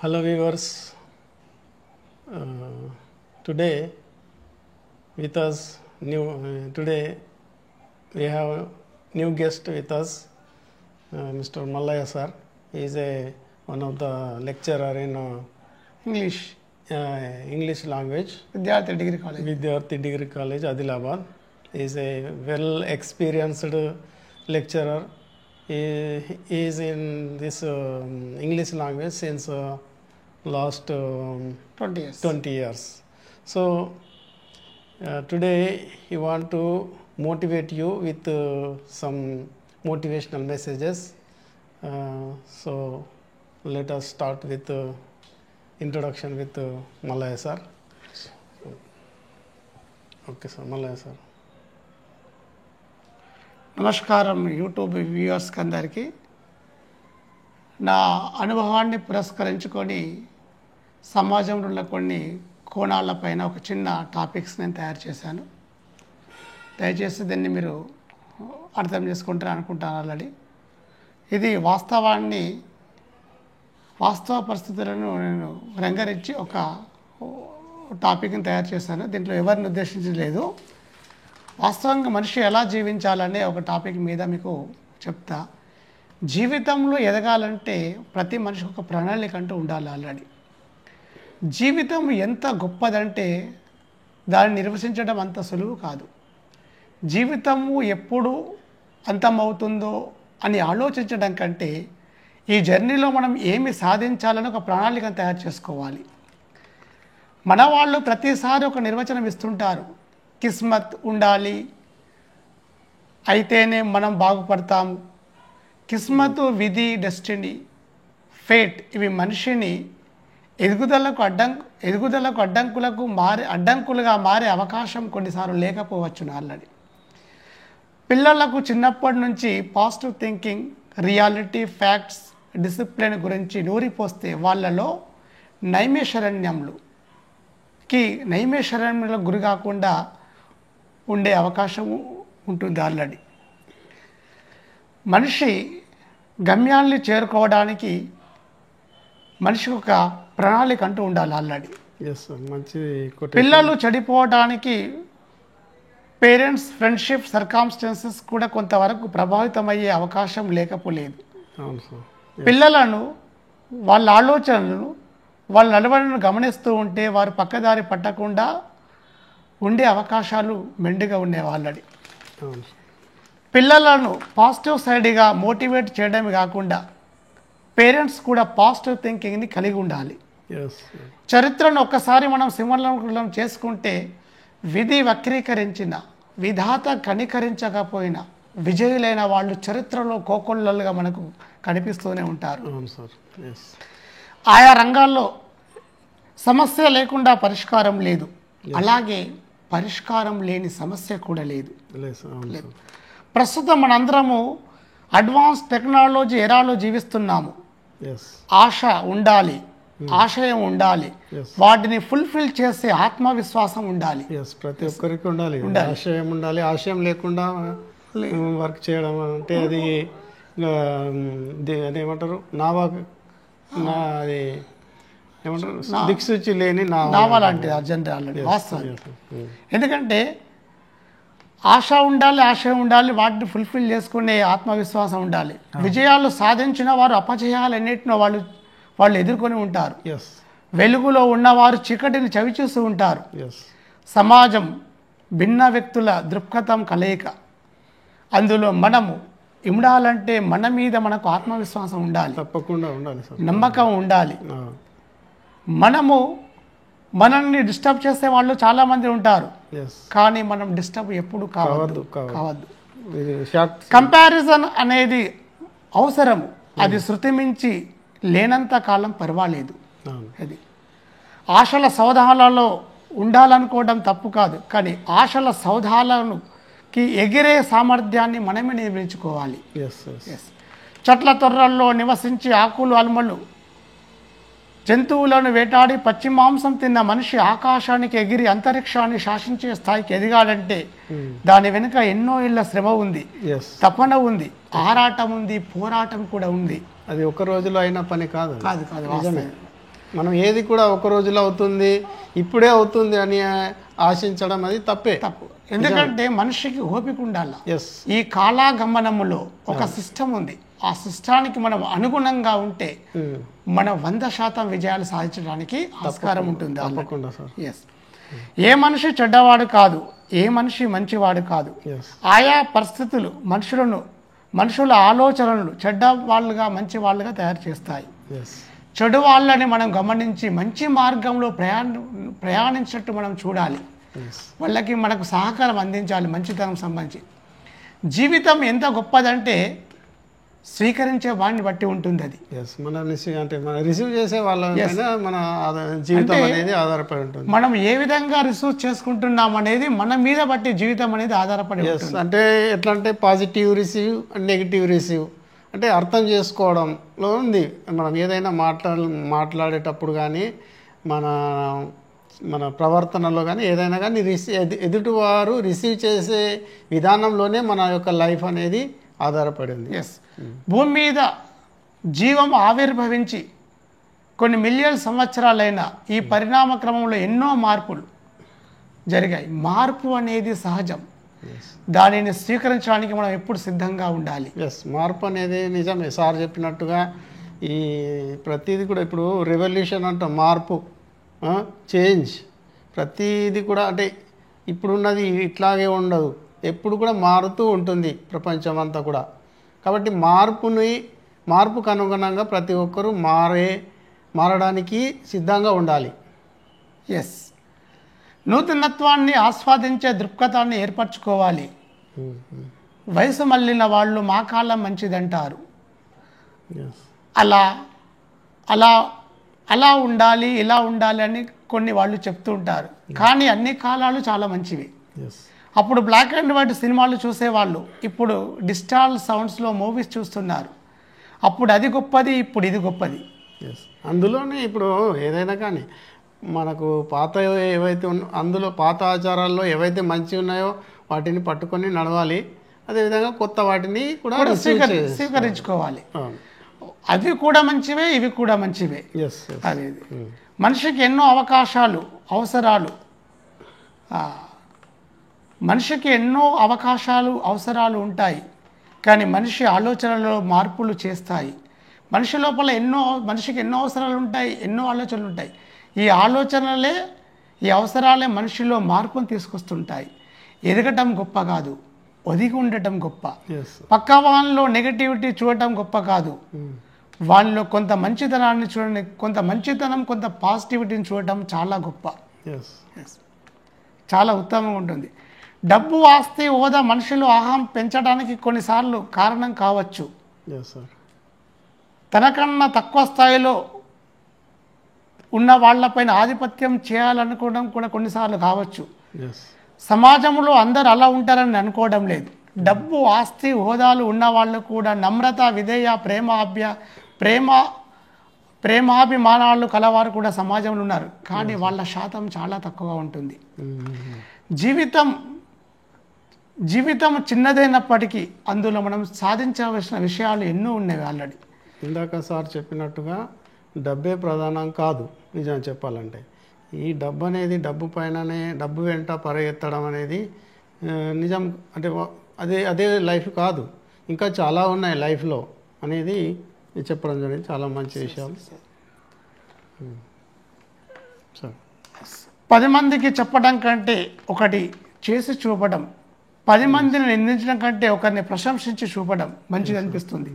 Hello viewers, today with us today we have new guest with us, Mr. Mallaya sir. He is one of the lecturer in English language. Vidyarthi Degree College, Adilabad. He is a well experienced lecturer. He is in this English language since last 20 years. So today he want to motivate you with some motivational messages. So let us start with introduction with Mallaya sir. Okay sir, Mallaya sir. నమస్కారం YouTube వ్యూవర్స్కి అందరికీ. నా అనుభవాన్ని పురస్కరించుకొని సమాజంలో ఉన్న కొన్ని కోణాలపైన ఒక చిన్న టాపిక్స్ నేను తయారు చేశాను. దయచేసి దీన్ని మీరు అర్థం చేసుకుంటారు అనుకుంటాను. ఆల్రెడీ ఇది వాస్తవ పరిస్థితులను నేను రంగరించి ఒక టాపిక్ని తయారు చేశాను. దీంట్లో ఎవరిని ఉద్దేశించి లేదు. వాస్తవంగా మనిషి ఎలా జీవించాలనే ఒక టాపిక్ మీద మీకు చెప్తా. జీవితంలో ఎదగాలంటే ప్రతి మనిషికి ఒక ప్రణాళిక అంటూ ఉండాలి. ఆల్రెడీ జీవితం ఎంత గొప్పదంటే దాన్ని నిర్వచించడం అంత సులువు కాదు. జీవితము ఎప్పుడు అంతమవుతుందో అని ఆలోచించడం కంటే ఈ జర్నీలో మనం ఏమి సాధించాలని ఒక ప్రణాళికను తయారు చేసుకోవాలి. మన వాళ్ళు ప్రతిసారి ఒక నిర్వచనం ఇస్తుంటారు. కిస్మత్ ఉండాలి, అయితేనే మనం బాగుపడతాము. కిస్మత్, విధి, డెస్టినీ, ఫేట్ ఇవి మనిషిని ఎదుగుదలకు అడ్డంకులుగా మారే అవకాశం కొన్నిసార్లు లేకపోవచ్చును. ఆల్రెడీ పిల్లలకు చిన్నప్పటి నుంచి positive thinking, reality, facts, discipline గురించి నూరిపోస్తే వాళ్ళలో నైమిషారణ్యంలో గురి కాకుండా ఉండే అవకాశం ఉంటుంది. ఆల్రెడీ మనిషి గమ్యాన్ని చేరుకోవడానికి మనిషికి ఒక ప్రణాళిక అంటూ ఉండాలి. ఆల్రెడీ పిల్లలు చెడిపోవడానికి పేరెంట్స్, ఫ్రెండ్షిప్, సర్కామ్స్టాన్సెస్ కూడా కొంతవరకు ప్రభావితమయ్యే అవకాశం లేకపోలేదు. పిల్లలను వాళ్ళ ఆలోచనలను, వాళ్ళ నడవడిని గమనిస్తూ ఉంటే వారు పక్కదారి పట్టకుండా ఉండే అవకాశాలు మెండుగా ఉండేవి. ఆల్రెడీ పిల్లలను పాజిటివ్ సైడ్గా మోటివేట్ చేయడమే కాకుండా పేరెంట్స్ కూడా పాజిటివ్ థింకింగ్ని కలిగి ఉండాలి. చరిత్రను ఒక్కసారి మనం సింహలం చేసుకుంటే విధి వక్రీకరించిన, విధాత కనికరించకపోయినా విజయులైన వాళ్ళు చరిత్రలో కోకొల్లలుగా మనకు కనిపిస్తూనే ఉంటారు. ఆయా రంగాల్లో సమస్య లేకుండా పరిష్కారం లేదు, అలాగే పరిష్కారం లేని సమస్య కూడా లేదు. ప్రస్తుతం మనందరము అడ్వాన్స్ టెక్నాలజీ ఎరాలో జీవిస్తున్నాము. ఆశ ఉండాలి, ఆశయం ఉండాలి, వాటిని ఫుల్ఫిల్ చేసే ఆత్మవిశ్వాసం ఉండాలి. ప్రతి ఒక్కరికి ఉండాలి. ఆశయం ఉండాలి. ఆశయం లేకుండా వర్క్ చేయడం అంటే అది అదేమంటారు, దిక్సూచి లేని నావా లాంటిది అర్జెంట్. ఆల్రెడీ వాస్తవం. ఎందుకంటే ఆశ ఉండాలి, ఆశయం ఉండాలి, వాటిని ఫుల్ఫిల్ చేసుకునే ఆత్మవిశ్వాసం ఉండాలి. విజయాలు సాధించిన వారు అపజయాలన్నిటినో వాళ్ళు ఎదుర్కొని ఉంటారు. వెలుగులో ఉన్నవారు చీకటిని చవిచూస్తూ ఉంటారు. సమాజం భిన్న వ్యక్తుల దృక్పథం కలయిక. అందులో మనము ఇమడాలంటే మన మీద మనకు ఆత్మవిశ్వాసం ఉండాలి, తప్పకుండా ఉండాలి, నమ్మకం ఉండాలి. మనల్ని డిస్టర్బ్ చేసే వాళ్ళు చాలా మంది ఉంటారు, కానీ మనం డిస్టర్బ్ ఎప్పుడు కావద్దు. కంపారిజన్ అనేది అవసరము, అది శృతి మించి లేనంత కాలం పర్వాలేదు. అది ఆశల సౌధాలలో ఉండాలనుకోవడం తప్పు కాదు, కానీ ఆశల సౌధాలకి ఎగిరే సామర్థ్యాన్ని మనమే నిర్మించుకోవాలి. చెట్ల తొర్రల్లో నివసించి ఆకులు అల్మలు జంతువులను వేటాడి పచ్చి మాంసం తిన్న మనిషి ఆకాశానికి ఎగిరి అంతరిక్షాన్ని శాసించే స్థాయికి ఎదిగాడంటే దాని వెనుక ఎన్నో ఏళ్ల శ్రమ ఉంది, తపన ఉంది, ఆరాటం ఉంది, పోరాటం కూడా ఉంది. అది ఒక రోజులో అయిన పని కాదు. నిజమే. మనం ఏది కూడా ఒక రోజులో అవుతుంది, ఇప్పుడే అవుతుంది అని ఆశించడం అది తప్పే. తప్పు. ఎందుకంటే మనిషికి ఓపిక ఉండాలి. ఎస్, ఈ కాలాగమనములో ఒక సిస్టమ్ ఉంది. ఆ సిస్టానికి మనం అనుగుణంగా ఉంటే మనం 100% విజయాలు సాధించడానికి ఆస్కారం ఉంటుంది. తప్పకుండా సార్. ఎస్. ఏ మనిషి చెడ్డవాడు కాదు, ఏ మనిషి మంచివాడు కాదు. ఆయా పరిస్థితులు మనుషుల ఆలోచనలు చెడ్డ వాళ్ళుగా మంచి వాళ్ళుగా తయారు చేస్తాయి. చెడు వాళ్ళని మనం గమనించి మంచి మార్గంలో ప్రయాణించినట్టు మనం చూడాలి. వాళ్ళకి మనకు సహకారం అందించాలి. మంచితనం సంబంధించి జీవితం ఎంత గొప్పదంటే స్వీకరించే వాడిని బట్టి ఉంటుంది అది. మన రిసీవ్ చేసే వాళ్ళ మన జీవితం అనేది ఆధారపడి ఉంటుంది. మనం ఏ విధంగా రిసీవ్ చేసుకుంటున్నాం అనేది మన మీద బట్టి జీవితం అనేది ఆధారపడి ఉంటుంది. అంటే ఎట్లా అంటే positive receive and negative receive అంటే అర్థం చేసుకోవడంలో ఉంది. మనం ఏదైనా మాట్లాడేటప్పుడు కానీ మన ప్రవర్తనలో కానీ ఏదైనా కానీ ఎదుటివారు రిసీవ్ చేసే విధానంలోనే మన యొక్క లైఫ్ అనేది ఆధారపడింది. ఎస్. భూమి మీద జీవం ఆవిర్భవించి కొన్ని మిలియన్ సంవత్సరాలైన ఈ పరిణామ క్రమంలో ఎన్నో మార్పులు జరిగాయి. మార్పు అనేది సహజం. దానిని స్వీకరించడానికి మనం ఎప్పుడు సిద్ధంగా ఉండాలి. ఎస్, మార్పు అనేది నిజమే. సార్ చెప్పినట్టుగా ఈ ప్రతిదీ కూడా ఇప్పుడు రెవల్యూషన్ అంటాం, మార్పు, చేంజ్, ప్రతిదీ కూడా అంటే ఇప్పుడున్నది ఇట్లాగే ఉండదు, ఎప్పుడు కూడా మారుతూ ఉంటుంది ప్రపంచం అంతా కూడా. కాబట్టి మార్పుకు అనుగుణంగా ప్రతి ఒక్కరూ మారడానికి సిద్ధంగా ఉండాలి. ఎస్. నూతనత్వాన్ని ఆస్వాదించే దృక్పథాన్ని ఏర్పరచుకోవాలి. వయసు మళ్ళిన వాళ్ళు మా కాలం మంచిదంటారు. అలా అలా అలా ఉండాలి, ఇలా ఉండాలి అని కొన్ని వాళ్ళు చెప్తూ ఉంటారు. కానీ అన్ని కాలాలు చాలా మంచివి. అప్పుడు బ్లాక్ అండ్ వైట్ సినిమాలు చూసేవాళ్ళు ఇప్పుడు డిజిటల్ సౌండ్స్లో మూవీస్ చూస్తున్నారు. అప్పుడు అది గొప్పది, ఇప్పుడు ఇది గొప్పది. అందులోనే ఇప్పుడు ఏదైనా కానీ మనకు పాత ఏవైతే అందులో పాత ఆచారాల్లో ఏవైతే మంచి ఉన్నాయో వాటిని పట్టుకొని నడవాలి. అదేవిధంగా కొత్త వాటిని కూడా స్వీకరించుకోవాలి. అవి కూడా మంచివే, ఇవి కూడా మంచివే. అది మనిషికి ఎన్నో అవసరాలు ఉంటాయి. కానీ మనిషి ఆలోచనలో మార్పులు చేస్తాయి. మనిషి లోపల మనిషికి ఎన్నో అవసరాలు ఉంటాయి, ఎన్నో ఆలోచనలు ఉంటాయి. ఈ అవసరాలే మనిషిలో మార్పును తీసుకొస్తుంటాయి. ఎదగటం గొప్ప కాదు, ఒదిగి ఉండటం గొప్ప. పక్క వాళ్ళలో నెగటివిటీ చూడటం గొప్ప కాదు, వాళ్ళలో కొంత మంచితనాన్ని చూడండి. కొంత పాజిటివిటీని చూడటం చాలా గొప్ప, చాలా ఉత్తమంగా ఉంటుంది. డబ్బు, ఆస్తి, హోదా మనుషులు అహం పెంచడానికి కొన్నిసార్లు కారణం కావచ్చు. తనకన్నా తక్కువ స్థాయిలో ఉన్న వాళ్ళపైన ఆధిపత్యం చేయాలనుకోవడం కూడా కొన్నిసార్లు కావచ్చు. సమాజంలో అందరూ అలా ఉంటారని అనుకోవడం లేదు. డబ్బు, ఆస్తి, హోదాలు ఉన్న వాళ్ళు కూడా నమ్రత, విధేయ, ప్రేమాభిమానాలు కలవారు కూడా సమాజంలో ఉన్నారు. కానీ వాళ్ళ శాతం చాలా తక్కువగా ఉంటుంది. జీవితం చిన్నదైనప్పటికీ అందులో మనం సాధించవలసిన విషయాలు ఎన్నో ఉన్నాయి. ఆల్రెడీ ఇందాక సార్ చెప్పినట్టుగా డబ్బే ప్రధానం కాదు. నిజం చెప్పాలంటే ఈ డబ్బు పైననే డబ్బు వెంట పరిగెత్తడం అనేది నిజం అంటే అదే లైఫ్ కాదు, ఇంకా చాలా ఉన్నాయి లైఫ్లో అనేది చెప్పడం జరిగింది. చాలా మంచి విషయాలు. 10 మందికి చెప్పడం కంటే ఒకటి చేసి చూపడం, 10 మందిని నిందించడం కంటే ఒకరిని ప్రశంసించి చూపడం మంచిది అనిపిస్తుంది.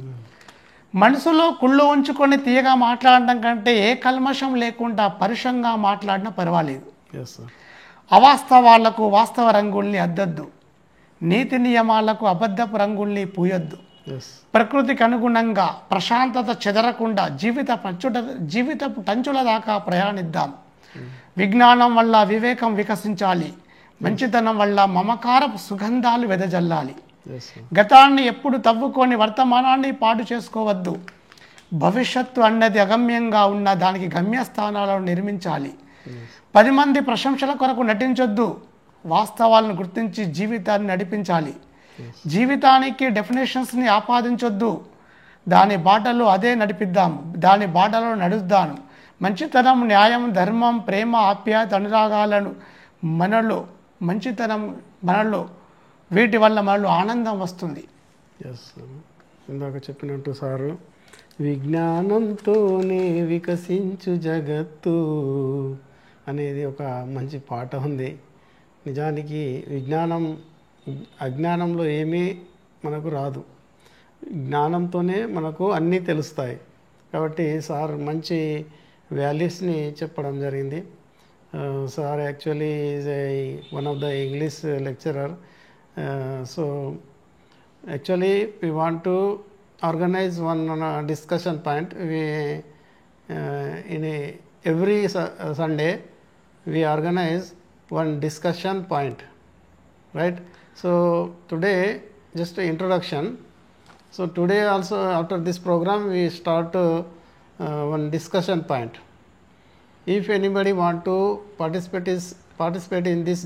మనసులో కుళ్ళు ఉంచుకొని తీయగా మాట్లాడడం కంటే ఏ కల్మషం లేకుండా పరుషంగా మాట్లాడినా పర్వాలేదు. అవాస్తవాలకు వాస్తవ రంగుల్ని అద్దద్దు, నీతి నియమాలకు అబద్ధపు రంగుల్ని పూయొద్దు. ప్రకృతికి అనుగుణంగా ప్రశాంతత చెదరకుండా జీవితపు టంచుల దాకా ప్రయాణిద్దాం. విజ్ఞానం వల్ల వివేకం వికసించాలి, మంచితనం వల్ల మమకారపు సుగంధాలు వెదజల్లాలి. గతాన్ని ఎప్పుడు తవ్వుకొని వర్తమానాన్ని పాడు చేసుకోవద్దు. భవిష్యత్తు అన్నది అగమ్యంగా ఉన్న దానికి గమ్యస్థానాలను నిర్మించాలి. 10 మంది ప్రశంసల కొరకు నటించొద్దు, వాస్తవాలను గుర్తించి జీవితాన్ని నడిపించాలి. జీవితానికి డెఫినేషన్స్ని ఆపాదించొద్దు, దాని బాటలో అదే నడిపిద్దాం, దాని బాటలో నడుద్దాను. మంచితనం, న్యాయం, ధర్మం, ప్రేమ, ఆప్యాయత, అనురాగాలను మనలో వీటి వల్ల మనలో ఆనందం వస్తుంది. ఎస్, ఇందాక చెప్పినట్టు సారు, విజ్ఞానంతోనే వికసించు జగత్తు అనేది ఒక మంచి పాట ఉంది. నిజానికి అజ్ఞానంలో ఏమీ మనకు రాదు, జ్ఞానంతోనే మనకు అన్నీ తెలుస్తాయి. కాబట్టి సార్ మంచి వాల్యూస్ని చెప్పడం జరిగింది. Sir actually is one of the English lecturer. So actually we want to organize one discussion point. Every Sunday we organize one discussion point, right? So today just an introduction. So today also after this program we start one discussion point. If anybody want to participate in this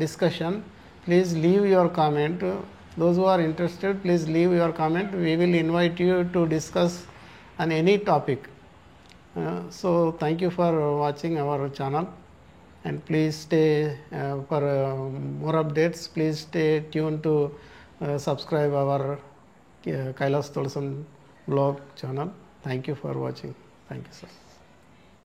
discussion, please leave your comment. Those who are interested, please leave your comment. We will invite you to discuss on any topic. So thank you for watching our channel, and please stay for more updates. Please stay tuned to subscribe our Kailas Tolson blog channel. Thank you for watching. Thank you, sir.